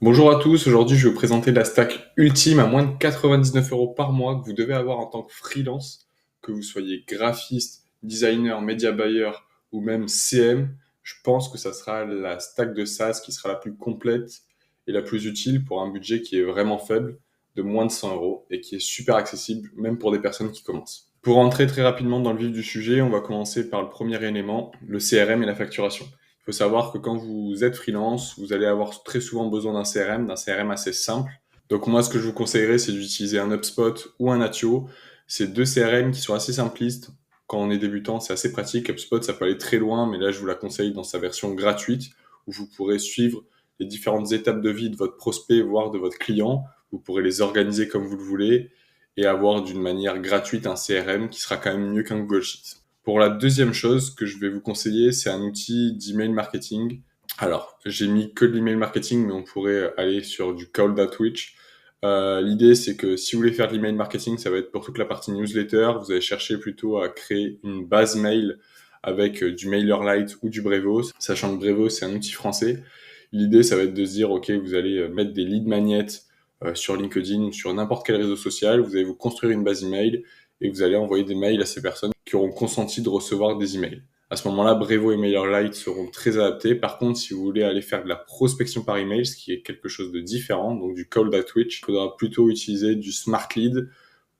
Bonjour à tous, aujourd'hui je vais vous présenter la stack ultime à moins de 99 euros par mois que vous devez avoir en tant que freelance, que vous soyez graphiste, designer, media buyer ou même CM. Je pense que ça sera la stack de SaaS qui sera la plus complète et la plus utile pour un budget qui est vraiment faible, de moins de 100 euros et qui est super accessible même pour des personnes qui commencent. Pour entrer très rapidement dans le vif du sujet, on va commencer par le premier élément, le CRM et la facturation. Il faut savoir que quand vous êtes freelance, vous allez avoir très souvent besoin d'un CRM assez simple. Donc moi, ce que je vous conseillerais, c'est d'utiliser un HubSpot ou un Atio. C'est deux CRM qui sont assez simplistes. Quand on est débutant, c'est assez pratique. HubSpot, ça peut aller très loin, mais là, je vous la conseille dans sa version gratuite, où vous pourrez suivre les différentes étapes de vie de votre prospect, voire de votre client. Vous pourrez les organiser comme vous le voulez et avoir d'une manière gratuite un CRM qui sera quand même mieux qu'un Google Sheet. Pour la deuxième chose que je vais vous conseiller, c'est un outil d'email marketing. Alors, j'ai mis que de l'email marketing, mais on pourrait aller sur du cold outreach. L'idée, c'est que si vous voulez faire de l'email marketing, ça va être pour toute la partie newsletter. Vous allez chercher plutôt à créer une base mail avec du MailerLite ou du Brevo, sachant que Brevo, c'est un outil français. L'idée, ça va être de se dire, OK, vous allez mettre des lead magnets sur LinkedIn ou sur n'importe quel réseau social. Vous allez vous construire une base email et vous allez envoyer des mails à ces personnes qui auront consenti de recevoir des emails. À ce moment-là, Brevo et MailerLite seront très adaptés. Par contre, si vous voulez aller faire de la prospection par email, ce qui est quelque chose de différent, donc du cold outreach, il faudra plutôt utiliser du smart lead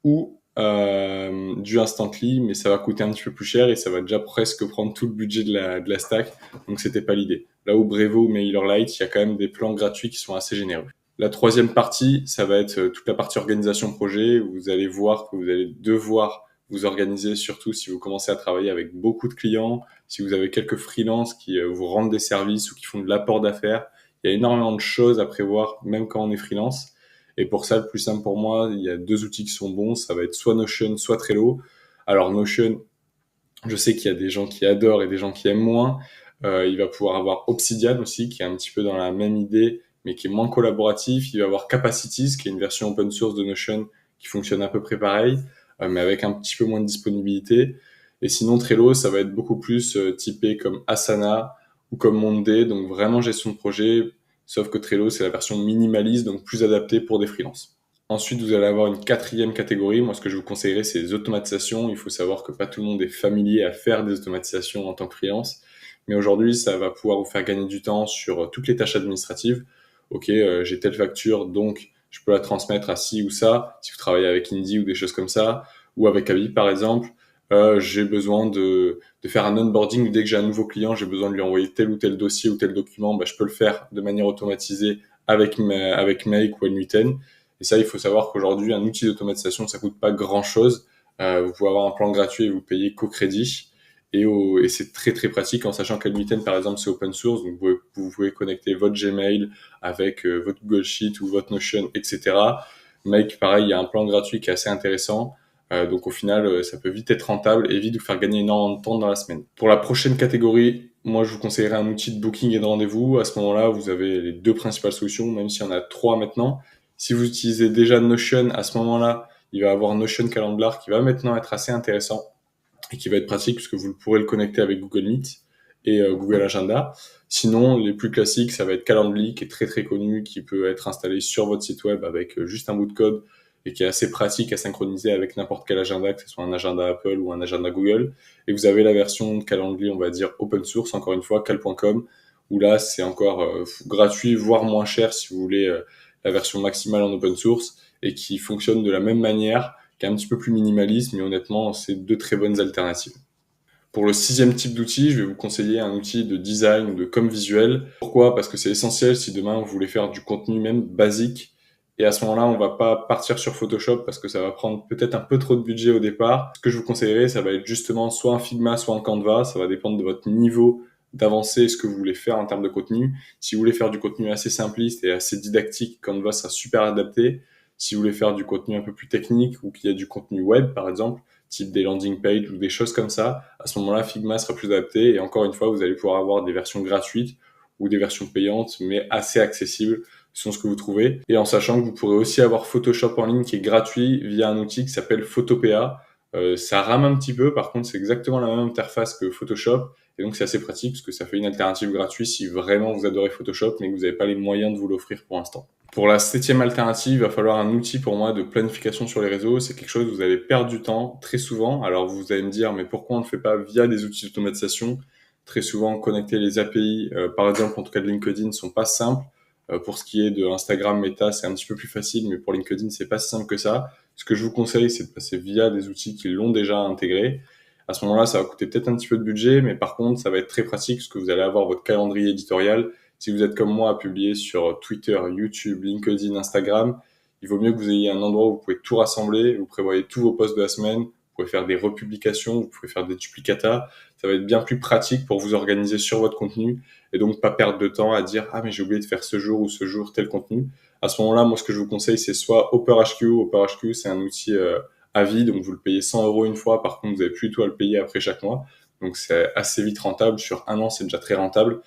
ou du instantly, mais ça va coûter un petit peu plus cher et ça va déjà presque prendre tout le budget de la stack. Donc c'était pas l'idée. Là où Brevo ou MailerLite, il y a quand même des plans gratuits qui sont assez généreux. La troisième partie, ça va être toute la partie organisation projet. Vous allez voir que vous allez devoir vous organiser, surtout si vous commencez à travailler avec beaucoup de clients, si vous avez quelques freelances qui vous rendent des services ou qui font de l'apport d'affaires. Il y a énormément de choses à prévoir, même quand on est freelance. Et pour ça, le plus simple pour moi, il y a deux outils qui sont bons. Ça va être soit Notion, soit Trello. Alors Notion, je sais qu'il y a des gens qui adorent et des gens qui aiment moins. Il va pouvoir avoir Obsidian aussi, qui est un petit peu dans la même idée, mais qui est moins collaboratif. Il va avoir Capacities, qui est une version open source de Notion qui fonctionne à peu près pareil, mais avec un petit peu moins de disponibilité. Et sinon, Trello, ça va être beaucoup plus typé comme Asana ou comme Monday, donc vraiment gestion de projet, sauf que Trello, c'est la version minimaliste, donc plus adaptée pour des freelances. Ensuite, vous allez avoir une quatrième catégorie. Moi, ce que je vous conseillerais, c'est les automatisations. Il faut savoir que pas tout le monde est familier à faire des automatisations en tant que freelance. Mais aujourd'hui, ça va pouvoir vous faire gagner du temps sur toutes les tâches administratives. OK, j'ai telle facture, donc je peux la transmettre à ci ou ça. Si vous travaillez avec Indie ou des choses comme ça, ou avec Abi, par exemple, j'ai besoin de faire un onboarding. Dès que j'ai un nouveau client, j'ai besoin de lui envoyer tel ou tel dossier ou tel document. Bah, je peux le faire de manière automatisée avec Make ou N8N. Et ça, il faut savoir qu'aujourd'hui, un outil d'automatisation, ça coûte pas grand-chose. Vous pouvez avoir un plan gratuit et vous payez qu'au crédit. Et c'est très très pratique en sachant qu'Admiten, par exemple, c'est open source. Donc vous pouvez connecter votre Gmail avec votre Google Sheet ou votre Notion, etc. Make, pareil, il y a un plan gratuit qui est assez intéressant. Donc au final, ça peut vite être rentable et vite vous faire gagner énormément de temps dans la semaine. Pour la prochaine catégorie, moi je vous conseillerais un outil de booking et de rendez-vous. À ce moment-là, vous avez les deux principales solutions, même s'il y en a trois maintenant. Si vous utilisez déjà Notion, à ce moment-là, il va avoir Notion Calendar qui va maintenant être assez intéressant et qui va être pratique puisque vous pourrez le connecter avec Google Meet et Google Agenda. Sinon, les plus classiques, ça va être Calendly qui est très très connu, qui peut être installé sur votre site web avec juste un bout de code et qui est assez pratique à synchroniser avec n'importe quel agenda, que ce soit un agenda Apple ou un agenda Google. Et vous avez la version de Calendly, on va dire open source, encore une fois, cal.com, où là, c'est encore gratuit, voire moins cher si vous voulez la version maximale en open source et qui fonctionne de la même manière, qui est un petit peu plus minimaliste, mais honnêtement, c'est deux très bonnes alternatives. Pour le sixième type d'outil, je vais vous conseiller un outil de design ou de com visuel. Pourquoi? Parce que c'est essentiel si demain vous voulez faire du contenu même basique. Et à ce moment-là, on va pas partir sur Photoshop parce que ça va prendre peut-être un peu trop de budget au départ. Ce que je vous conseillerais, ça va être justement soit un Figma, soit un Canva. Ça va dépendre de votre niveau d'avancée et ce que vous voulez faire en termes de contenu. Si vous voulez faire du contenu assez simpliste et assez didactique, Canva sera super adapté. Si vous voulez faire du contenu un peu plus technique ou qu'il y a du contenu web, par exemple, type des landing pages ou des choses comme ça, à ce moment-là, Figma sera plus adapté. Et encore une fois, vous allez pouvoir avoir des versions gratuites ou des versions payantes, mais assez accessibles selon ce que vous trouvez. Et en sachant que vous pourrez aussi avoir Photoshop en ligne qui est gratuit via un outil qui s'appelle Photopea. Ça rame un petit peu, par contre, c'est exactement la même interface que Photoshop. Et donc c'est assez pratique parce que ça fait une alternative gratuite si vraiment vous adorez Photoshop mais que vous n'avez pas les moyens de vous l'offrir pour l'instant. Pour la 7e alternative, il va falloir un outil pour moi de planification sur les réseaux. C'est quelque chose où vous allez perdre du temps très souvent. Alors vous allez me dire, mais pourquoi on ne le fait pas via des outils d'automatisation? Très souvent, connecter les API, par exemple en tout cas de LinkedIn, sont pas simples. Pour ce qui est de Instagram, Meta, c'est un petit peu plus facile, mais pour LinkedIn, c'est pas si simple que ça. Ce que je vous conseille, c'est de passer via des outils qui l'ont déjà intégré. À ce moment-là, ça va coûter peut-être un petit peu de budget, mais par contre, ça va être très pratique parce que vous allez avoir votre calendrier éditorial. Si vous êtes comme moi à publier sur Twitter, YouTube, LinkedIn, Instagram, il vaut mieux que vous ayez un endroit où vous pouvez tout rassembler, vous prévoyez tous vos posts de la semaine, vous pouvez faire des republications, vous pouvez faire des duplicata. Ça va être bien plus pratique pour vous organiser sur votre contenu et donc pas perdre de temps à dire « Ah, mais j'ai oublié de faire ce jour ou ce jour tel contenu ». À ce moment-là, moi, ce que je vous conseille, c'est soit OperHQ. OperHQ, c'est un outil à vie, donc vous le payez 100 € une fois. Par contre, vous n'avez plus tout à le payer après chaque mois. Donc, c'est assez vite rentable. Sur un an, c'est déjà très rentable.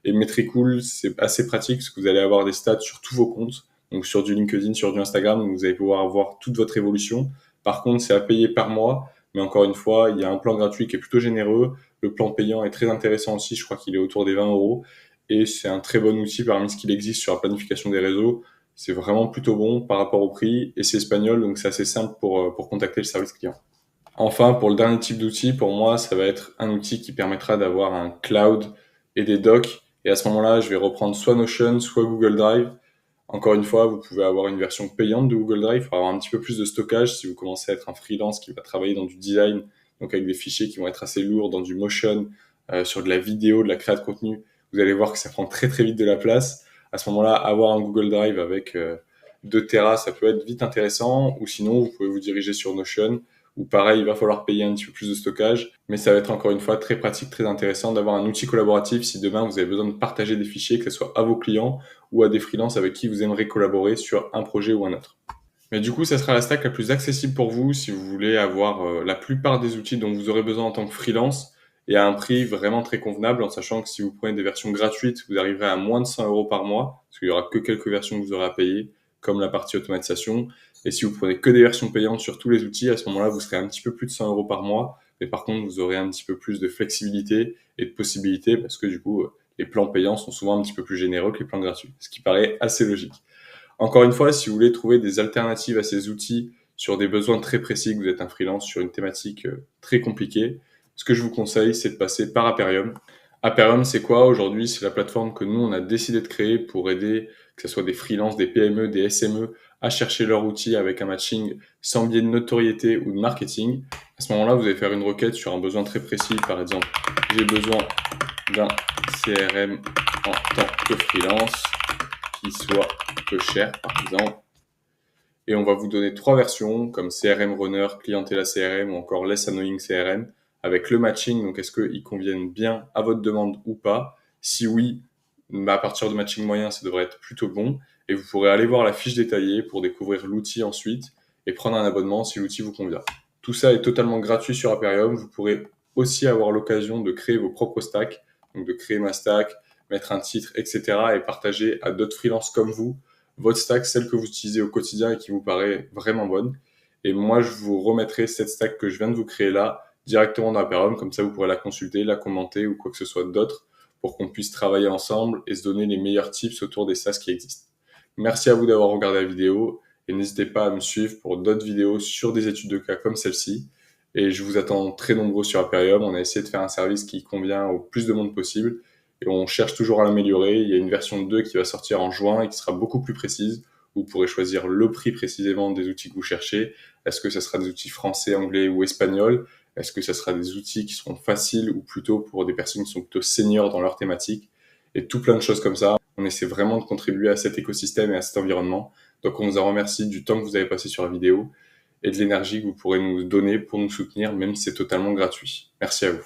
Et Metricool, c'est assez pratique parce que vous allez avoir des stats sur tous vos comptes. Donc, sur du LinkedIn, sur du Instagram, donc vous allez pouvoir voir toute votre évolution. Par contre, c'est à payer par mois. Mais encore une fois, il y a un plan gratuit qui est plutôt généreux. Le plan payant est très intéressant aussi. Je crois qu'il est autour des 20 €. Et c'est un très bon outil parmi ce qu'il existe sur la planification des réseaux. C'est vraiment plutôt bon par rapport au prix et c'est espagnol, donc c'est assez simple pour contacter le service client. Enfin, pour le dernier type d'outil, pour moi, ça va être un outil qui permettra d'avoir un cloud et des docs. Et à ce moment-là, je vais reprendre soit Notion, soit Google Drive. Encore une fois, vous pouvez avoir une version payante de Google Drive pour avoir un petit peu plus de stockage si vous commencez à être un freelance qui va travailler dans du design, donc avec des fichiers qui vont être assez lourds, dans du motion, sur de la vidéo, de la création de contenu. Vous allez voir que ça prend très très vite de la place. À ce moment-là, avoir un Google Drive avec 2 Tera, ça peut être vite intéressant. Ou sinon, vous pouvez vous diriger sur Notion, où pareil, il va falloir payer un petit peu plus de stockage. Mais ça va être encore une fois très pratique, très intéressant d'avoir un outil collaboratif si demain vous avez besoin de partager des fichiers, que ce soit à vos clients ou à des freelances avec qui vous aimeriez collaborer sur un projet ou un autre. Mais du coup, ça sera la stack la plus accessible pour vous si vous voulez avoir la plupart des outils dont vous aurez besoin en tant que freelance et à un prix vraiment très convenable, en sachant que si vous prenez des versions gratuites, vous arriverez à moins de 100 € par mois, parce qu'il y aura que quelques versions que vous aurez à payer, comme la partie automatisation. Et si vous prenez que des versions payantes sur tous les outils, à ce moment-là, vous serez un petit peu plus de 100 € par mois. Mais par contre, vous aurez un petit peu plus de flexibilité et de possibilités, parce que du coup, les plans payants sont souvent un petit peu plus généreux que les plans gratuits, ce qui paraît assez logique. Encore une fois, si vous voulez trouver des alternatives à ces outils sur des besoins très précis, que vous êtes un freelance sur une thématique très compliquée, ce que je vous conseille, c'est de passer par Aperium. Aperium, c'est quoi aujourd'hui? C'est la plateforme que nous, on a décidé de créer pour aider, que ce soit des freelances, des PME, des SME, à chercher leur outil avec un matching sans biais de notoriété ou de marketing. À ce moment-là, vous allez faire une requête sur un besoin très précis. Par exemple, j'ai besoin d'un CRM en tant que freelance qui soit peu cher, par exemple. Et on va vous donner 3 versions, comme CRM Runner, Clientela CRM ou encore Less Annoying CRM, avec le matching. Donc, est-ce qu'ils conviennent bien à votre demande ou pas? Si oui, à partir de matching moyen, ça devrait être plutôt bon. Et vous pourrez aller voir la fiche détaillée pour découvrir l'outil ensuite et prendre un abonnement si l'outil vous convient. Tout ça est totalement gratuit sur Aperium. Vous pourrez aussi avoir l'occasion de créer vos propres stacks, donc de créer ma stack, mettre un titre, etc. et partager à d'autres freelances comme vous votre stack, celle que vous utilisez au quotidien et qui vous paraît vraiment bonne. Et moi, je vous remettrai cette stack que je viens de vous créer là directement dans Aperium. Comme ça, vous pourrez la consulter, la commenter ou quoi que ce soit d'autre pour qu'on puisse travailler ensemble et se donner les meilleurs tips autour des SaaS qui existent. Merci à vous d'avoir regardé la vidéo et n'hésitez pas à me suivre pour d'autres vidéos sur des études de cas comme celle-ci. Et je vous attends très nombreux sur Aperium. On a essayé de faire un service qui convient au plus de monde possible et on cherche toujours à l'améliorer. Il y a une version 2 qui va sortir en juin et qui sera beaucoup plus précise. Vous pourrez choisir le prix précisément des outils que vous cherchez. Est-ce que ce sera des outils français, anglais ou espagnol? Est-ce que ce sera des outils qui seront faciles ou plutôt pour des personnes qui sont plutôt seniors dans leur thématique? Et tout plein de choses comme ça. On essaie vraiment de contribuer à cet écosystème et à cet environnement. Donc on vous en remercie du temps que vous avez passé sur la vidéo et de l'énergie que vous pourrez nous donner pour nous soutenir, même si c'est totalement gratuit. Merci à vous.